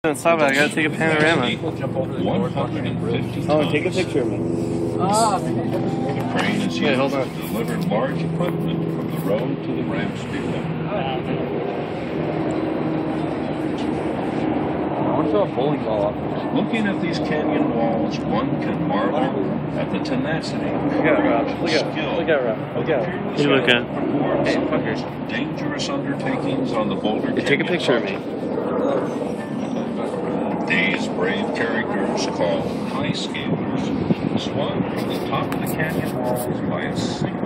Stop it, I gotta take a panorama. Oh, take a picture of me. The crane is used hold to on. deliver large equipment from the road to the ramp speeder. I want to throw a bowling ball up. Looking at these canyon walls, one can marvel at the tenacity, Look at Rob. Look at skill, Rob. Look at you look at. perform Hey, some of the fuckers. most dangerous undertakings on the Boulder Canyon. Take a picture of me. These brave characters, called high scalers, swung from the top of the canyon walls by a single